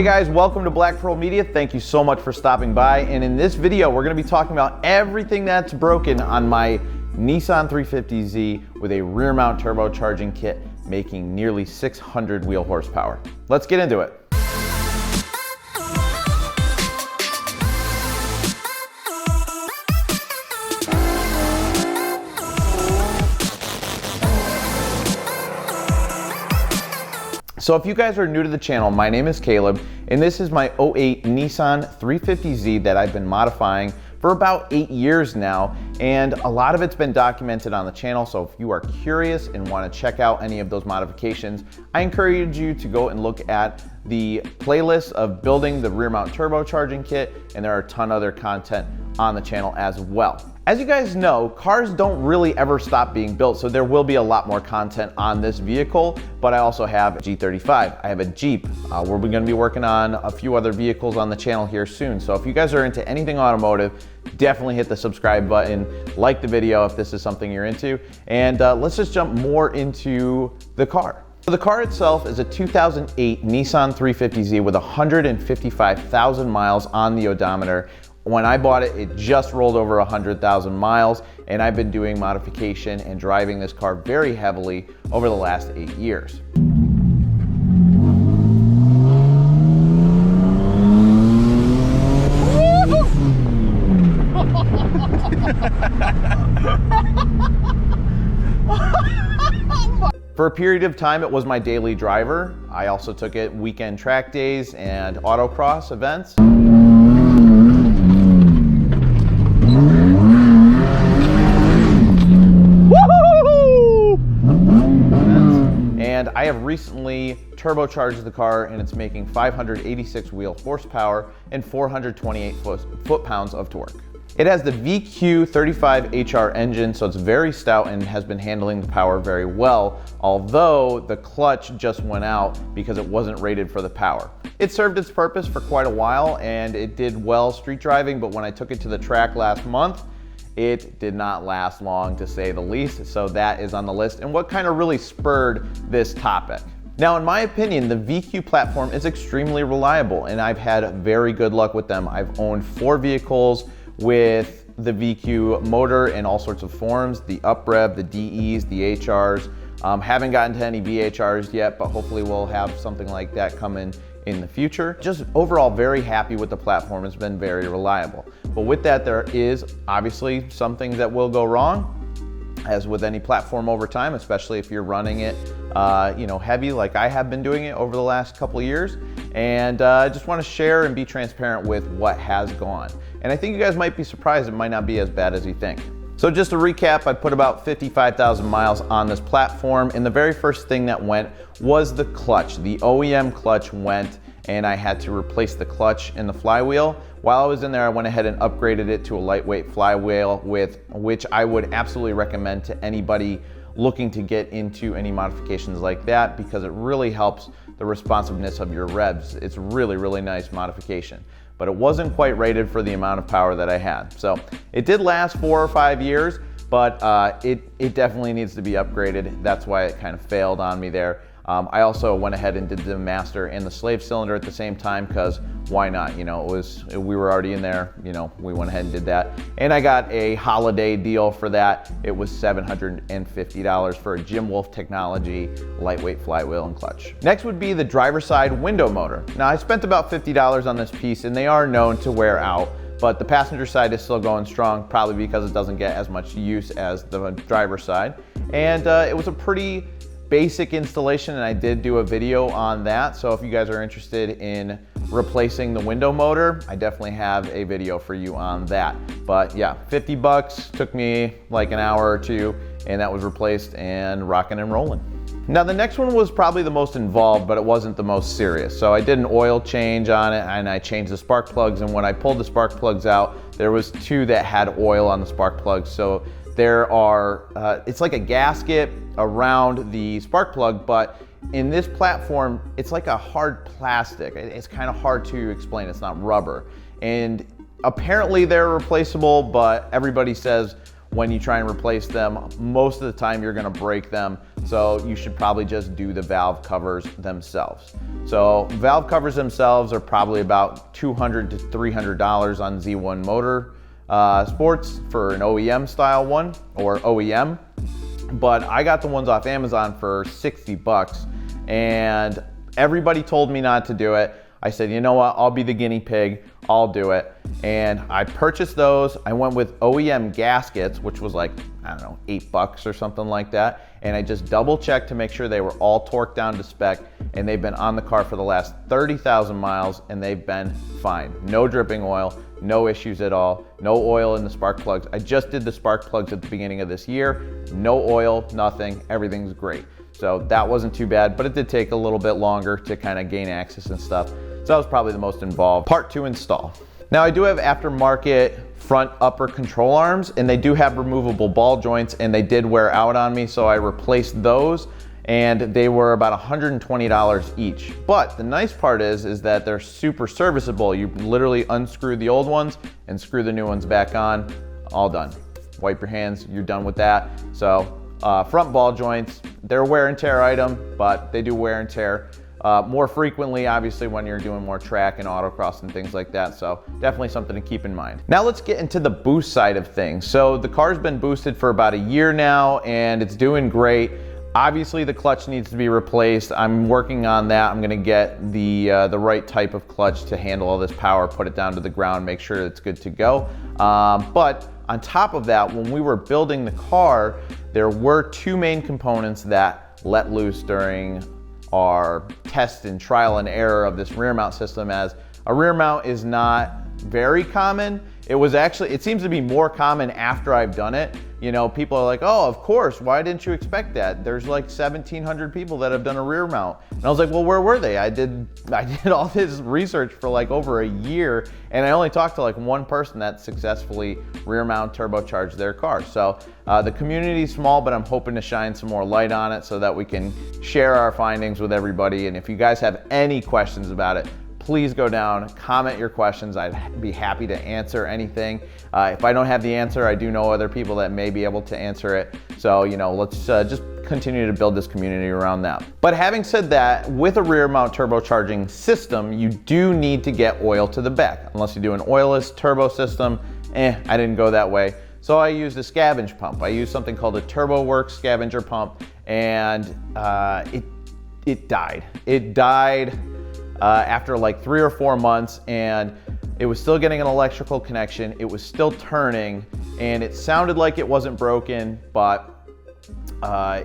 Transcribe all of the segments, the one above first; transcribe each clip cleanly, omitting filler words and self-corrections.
guys, welcome to Black Pearl Media. Thank you so much for stopping by. And in this video, we're going to be talking about everything that's broken on my Nissan 350Z with a rear mount turbocharging kit making nearly 600 wheel horsepower. Let's get into it. So if you guys are new to the channel, my name is Caleb, and this is my 08 Nissan 350Z that I've been modifying for about 8 years now, and a lot of it's been documented on the channel. So if you are curious and want to check out any of those modifications, I encourage you to go and look at the playlist of building the rear mount turbocharging kit, and there are a ton of other content on the channel as well. As you guys know, cars don't really ever stop being built, so there will be a lot more content on this vehicle, but I also have a G35, I have a Jeep. We're gonna be working on a few other vehicles on the channel here soon. So if you guys are into anything automotive, definitely hit the subscribe button, like the video if this is something you're into, and let's just jump more into the car. So the car itself is a 2008 Nissan 350Z with 155,000 miles on the odometer. When I bought it, it just rolled over 100,000 miles, and I've been doing modification and driving this car very heavily over the last 8 years. For a period of time, it was my daily driver. I also took it weekend track days and autocross events. And I have recently turbocharged the car, and it's making 586 wheel horsepower and 428 foot-pounds of torque. It has the VQ35HR engine, so it's very stout and has been handling the power very well, although the clutch just went out because it wasn't rated for the power. It served its purpose for quite a while, and it did well street driving, but when I took it to the track last month, it did not last long, to say the least, so that is on the list and what kind of really spurred this topic. Now, in my opinion, the VQ platform is extremely reliable, and I've had very good luck with them. I've owned 4 vehicles with the VQ motor in all sorts of forms, the UpRev, the DEs, the HRs. Haven't gotten to any VHRs yet, but hopefully we'll have something like that coming in the future. Just overall very happy with the platform. It's been very reliable. But with that, there is obviously some things that will go wrong, as with any platform over time, especially if you're running it heavy like I have been doing it over the last couple of years. And I just want to share and be transparent with what has gone. And I think you guys might be surprised it might not be as bad as you think. So just to recap, I put about 55,000 miles on this platform, and the very first thing that went was the clutch. The OEM clutch went, and I had to replace the clutch and the flywheel. While I was in there, I went ahead and upgraded it to a lightweight flywheel, which I would absolutely recommend to anybody looking to get into any modifications like that, because it really helps the responsiveness of your revs. It's really, really nice modification. But it wasn't quite rated for the amount of power that I had. So it did last 4 or 5 years, but it definitely needs to be upgraded. That's why it kind of failed on me there. I also went ahead and did the master and the slave cylinder at the same time, because why not? You know, we were already in there, you know, we went ahead and did that. And I got a holiday deal for that. It was $750 for a Jim Wolf Technology lightweight flywheel and clutch. Next would be the driver's side window motor. Now, I spent about $50 on this piece, and they are known to wear out, but the passenger side is still going strong, probably because it doesn't get as much use as the driver's side. And it was a pretty basic installation, and I did do a video on that. So if you guys are interested in replacing the window motor, I definitely have a video for you on that. But yeah, 50 bucks, took me like an hour or two, and that was replaced and rocking and rolling. Now the next one was probably the most involved, but it wasn't the most serious. So I did an oil change on it, and I changed the spark plugs, and when I pulled the spark plugs out, there was 2 that had oil on the spark plugs. So there are, it's like a gasket around the spark plug, but in this platform, it's like a hard plastic. It's kind of hard to explain. It's not rubber. And apparently they're replaceable, but everybody says, when you try and replace them, most of the time you're gonna break them. So you should probably just do the valve covers themselves. So valve covers themselves are probably about $200 to $300 on Z1 Motor Sports for an OEM style one, or OEM. But I got the ones off Amazon for 60 bucks, and everybody told me not to do it. I said, you know what, I'll be the guinea pig, I'll do it. And I purchased those. I went with OEM gaskets, which was like, I don't know, 8 bucks or something like that. And I just double checked to make sure they were all torqued down to spec, and they've been on the car for the last 30,000 miles, and they've been fine. No dripping oil, no issues at all, no oil in the spark plugs. I just did the spark plugs at the beginning of this year. No oil, nothing, everything's great. So that wasn't too bad, but it did take a little bit longer to kind of gain access and stuff. So that was probably the most involved part to install. Now I do have aftermarket front upper control arms, and they do have removable ball joints, and they did wear out on me, so I replaced those, and they were about $120 each. But the nice part is that they're super serviceable. You literally unscrew the old ones and screw the new ones back on, all done. Wipe your hands, you're done with that. So front ball joints, they're a wear and tear item, but they do wear and tear more frequently, obviously, when you're doing more track and autocross and things like that. So definitely something to keep in mind. Now let's get into the boost side of things. So the car's been boosted for about a year now, and it's doing great. Obviously the clutch needs to be replaced. I'm working on that. I'm gonna get the right type of clutch to handle all this power, put it down to the ground, make sure it's good to go. But on top of that, when we were building the car, there were two main components that let loose during our test and trial and error of this rear mount system, as a rear mount is not very common. It seems to be more common after I've done it. You know, people are like, oh, of course, why didn't you expect that? There's like 1,700 people that have done a rear mount. And I was like, well, where were they? I did all this research for like over a year, and I only talked to like one person that successfully rear mount turbocharged their car. So the community's small, but I'm hoping to shine some more light on it so that we can share our findings with everybody. And if you guys have any questions about it, please go down, comment your questions. I'd be happy to answer anything. If I don't have the answer, I do know other people that may be able to answer it. So, you know, let's just continue to build this community around that. But having said that, with a rear mount turbocharging system, you do need to get oil to the back. Unless you do an oilless turbo system, I didn't go that way. So I used a scavenge pump. I used something called a TurboWorks scavenger pump, and it died. It died after like 3 or 4 months, and it was still getting an electrical connection. It was still turning, and it sounded like it wasn't broken, but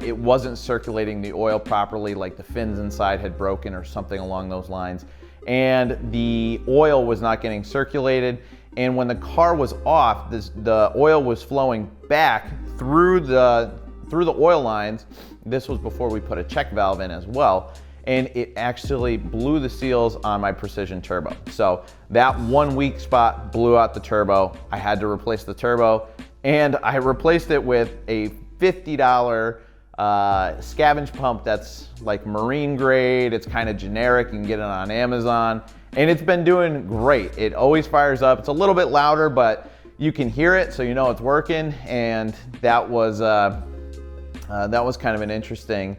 it wasn't circulating the oil properly, like the fins inside had broken or something along those lines. And the oil was not getting circulated. And when the car was off, the oil was flowing back through the oil lines. This was before we put a check valve in as well. And it actually blew the seals on my Precision Turbo. So that one weak spot blew out the turbo. I had to replace the turbo, and I replaced it with a $50 scavenge pump that's like marine grade. It's kind of generic. You can get it on Amazon, and it's been doing great. It always fires up. It's a little bit louder, but you can hear it, so you know it's working. And that was kind of an interesting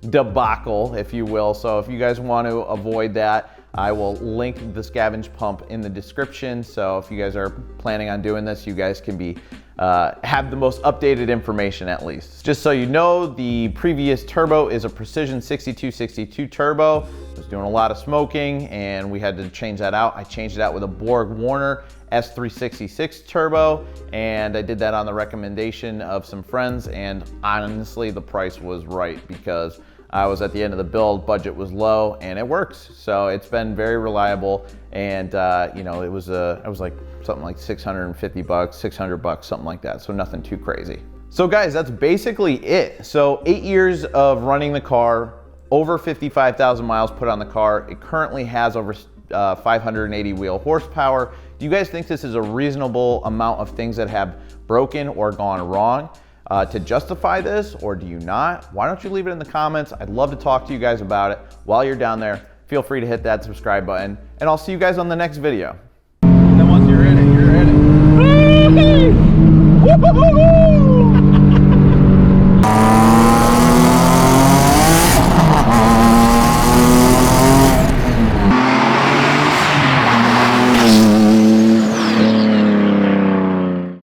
debacle, if you will. So if you guys want to avoid that, I will link the scavenge pump in the description. So if you guys are planning on doing this, you guys can be have the most updated information at least. Just so you know, the previous turbo is a Precision 6262 turbo. It was doing a lot of smoking, and we had to change that out. I changed it out with a Borg Warner S366 turbo, and I did that on the recommendation of some friends, and honestly the price was right because I was at the end of the build, budget was low, and it works. So it's been very reliable, and you know, it was like something like 650 bucks, 600 bucks, something like that. So nothing too crazy. So guys, that's basically it. So 8 years of running the car, over 55,000 miles put on the car. It currently has over 580 wheel horsepower. Do you guys think this is a reasonable amount of things that have broken or gone wrong to justify this, or do you not? Why don't you leave it in the comments? I'd love to talk to you guys about it. While you're down there, feel free to hit that subscribe button, and I'll see you guys on the next video. And then once you're in it, you're in it.